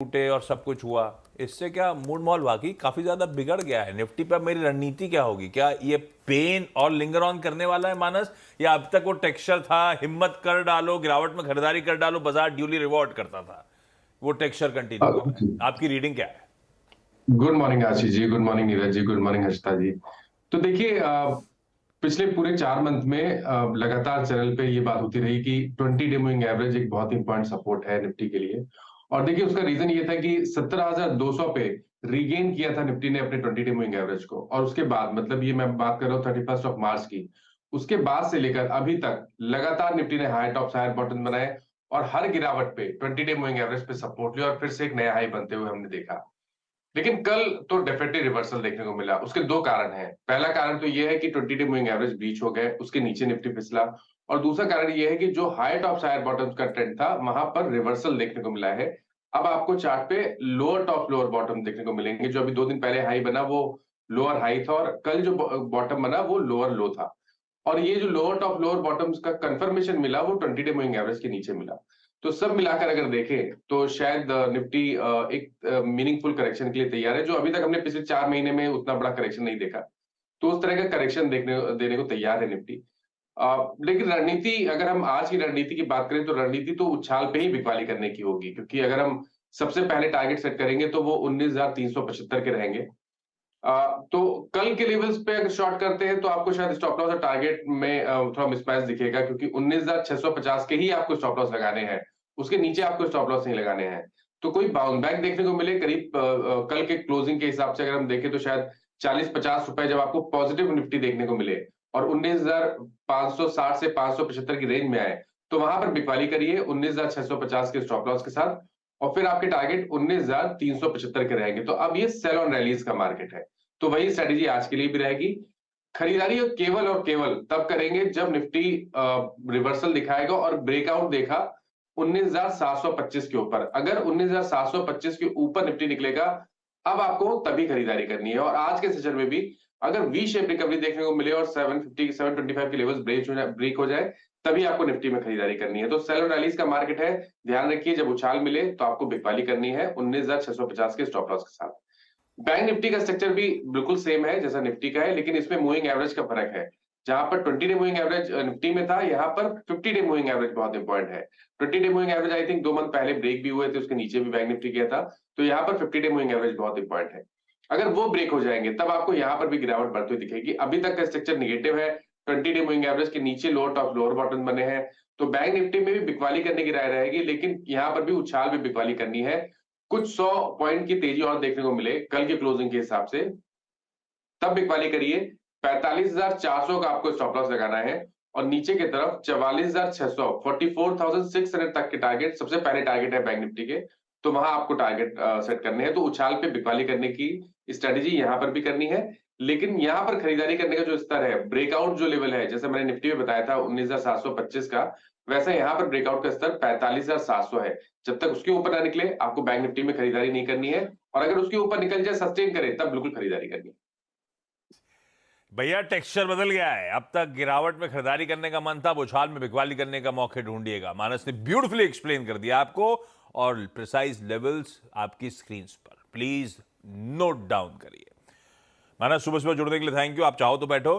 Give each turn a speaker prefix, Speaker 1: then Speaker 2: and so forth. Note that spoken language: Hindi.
Speaker 1: टूटे और सब कुछ हुआ, इससे क्या मूड मॉल वाकई काफी ज्यादा बिगड़ गया है। निफ्टी पे अब मेरी रणनीति क्या होगी? क्या ये पेन और लिंगर ऑन करने वाला है मानस, या अब तक वो टेक्सचर था, हिम्मत कर डालो, गिरावट में खरीदारी कर डालो, बाजार ड्यूली रिवॉर्ड करता था, वो टेक्सचर कंटिन्यू कर रहा है? आपकी रीडिंग क्या है?
Speaker 2: Good morning Ashish ji, good morning Neeraj ji, good morning Harshita जी। तो देखिए, पिछले पूरे 4 मंथ में लगातार चैनल पे ये बात होती रही कि 20 डे मूविंग एवरेज एक बहुत इंपॉर्टेंट सपोर्ट है निफ्टी के लिए। और देखिए, उसका रीजन ये था कि 17,200 पे रीगेन किया था निफ्टी ने अपने 20 डे मूविंग एवरेज को, और उसके बाद मतलब ये मैं बात कर रहा हूँ 31 मार्च की। उसके बाद से लेकर अभी तक लगातार निफ्टी ने हाई टॉप्स हायर बॉटम बनाए, और हर गिरावट पे 20 डे मूविंग एवरेज पे सपोर्ट लिया और फिर से एक नया हाई बनते हुए हमने देखा। लेकिन कल तो डेफिनेटली रिवर्सल देखने को मिला। उसके दो कारण हैं। पहला कारण तो ये है कि 20 डे मूविंग एवरेज ब्रीच हो गए, उसके नीचे निफ्टी फिसला। और दूसरा कारण ये है कि जो हाई टॉप हायर बॉटम का ट्रेंड था, वहां पर रिवर्सल देखने को मिला है। अब आपको चार्ट पे लोअर टॉप लोअर बॉटम देखने को मिलेंगे। जो अभी 2 दिन पहले हाई बना वो लोअर हाई था, और कल जो बॉटम बना वो लोअर लो था। और ये जो लोअर टॉप लोअर बॉटम्स का कंफर्मेशन मिला वो 20 डे मूविंग एवरेज के नीचे मिला। तो सब मिलाकर अगर देखें तो शायद निफ्टी एक मीनिंगफुल करेक्शन के लिए तैयार है, जो अभी तक हमने पिछले 4 महीने में उतना बड़ा करेक्शन नहीं देखा। तो उस तरह का करेक्शन देखने देने को तैयार है निफ्टी। लेकिन रणनीति, अगर हम आज की रणनीति की बात करें तो रणनीति तो उछाल पे ही बिकवाली करने की होगी, क्योंकि अगर हम सबसे पहले टारगेट सेट करेंगे तो वो 19,375 के रहेंगे। तो कल के लेवल्स पे अगर शॉर्ट करते हैं तो आपको शायद स्टॉप लॉस और टारगेट में थोड़ा मिसमैच दिखेगा, क्योंकि 19,650 के ही आपको स्टॉप लॉस लगाने हैं। उसके नीचे आपको स्टॉप लॉस नहीं लगाने हैं। तो कोई बाउंस बैक देखने को मिले करीब कल के क्लोजिंग के हिसाब से अगर हम देखें तो शायद 40-50 रुपए जब आपको पॉजिटिव निफ्टी देखने को मिले और 19,560 से 575 की रेंज में आए, तो वहां पर बिकवाली करिए 19,650 के स्टॉप लॉस के साथ। और फिर आपके टारगेट 19,375 के रहेंगे। तो अब ये सेल ऑन रैलीज का मार्केट है। तो वही स्ट्रेटेजी आज के लिए भी रहेगी। खरीदारी और केवल तब करेंगे जब निफ्टी रिवर्सल दिखाएगा और ब्रेकआउट देखा 19,725 के ऊपर। अगर 19,725 के ऊपर निफ्टी निकलेगा, अब आपको तभी खरीदारी करनी है। और आज के सेशन में भी अगर वी शेप रिकवरी देखने को मिले और 750 725 के लेवल्स ब्रेक हो जाए, तभी आपको निफ्टी में खरीदारी करनी है। तो सेल और रैलीज का मार्केट है। ध्यान रखिए, जब उछाल मिले तो आपको बिकवाली करनी है 19,650 के स्टॉप लॉस के साथ। बैंक निफ्टी का स्ट्रक्चर भी बिल्कुल सेम है जैसा निफ्टी का है, लेकिन इसमें मूविंग एवरेज का फर्क है। जहां पर 20 डे मूविंग एवरेज निफ्टी में था, यहाँ पर 50 डे मूविंग एवरेज बहुत इंपॉर्टेंट है। 20 day moving average I think 2 month पहले ब्रेक भी हुए थे, उसके नीचे भी बैंक निफ्टी गया था। तो यहाँ पर 50 डे मूविंग एवरेज बहुत इंपॉर्टेंट है। अगर वो ब्रेक हो जाएंगे तब आपको यहाँ पर भी गिरावट बढ़ती हुई दिखेगी। अभी तक का स्ट्रक्चर निगेटिव है। 20 डे मूविंग एवरेज के नीचे लोअर टॉप लोअर बॉटम बने हैं। तो बैंक निफ्टी में भी बिकवाली करने की राय रहेगी, लेकिन यहाँ पर भी उछाल भी बिकवाली करनी है। कुछ 100 पॉइंट की तेजी और देखने को मिले कल के क्लोजिंग के हिसाब से, तब बिकवाली करिए। 45,400 का आपको स्टॉप लॉस लगाना है, और नीचे की तरफ 44,600 44,600 तक के टारगेट सबसे पहले टारगेट है बैंक निफ्टी के। तो वहां आपको टारगेट सेट करने हैं। तो उछाल पे बिकवाली करने की स्ट्रेटेजी यहां पर भी करनी है। लेकिन यहां पर खरीदारी करने का जो स्तर है, ब्रेकआउट जो लेवल है, जैसे मैंने निफ्टी में बताया था 19,725 का, वैसा यहाँ पर ब्रेकआउट का स्तर 45,700 है। जब तक उसके ऊपर ना निकले आपको बैंक निफ्टी में खरीदारी नहीं करनी है। और अगर उसके ऊपर निकल जाए, सस्टेन करे, तब बिल्कुल खरीदारी करनी है।
Speaker 1: भैया टेक्सचर बदल गया है। अब तक गिरावट में खरीदारी करने का मन था, उछाल में बिकवाली करने का मौके ढूंढिएगा। मानस ने ब्यूटीफुली एक्सप्लेन कर दिया आपको, और प्रिसाइज लेवल्स आपकी स्क्रीन पर, प्लीज नोट डाउन करिए। मानस, सुबह सुबह जुड़ने के लिए थैंक यू। आप चाहो तो बैठो।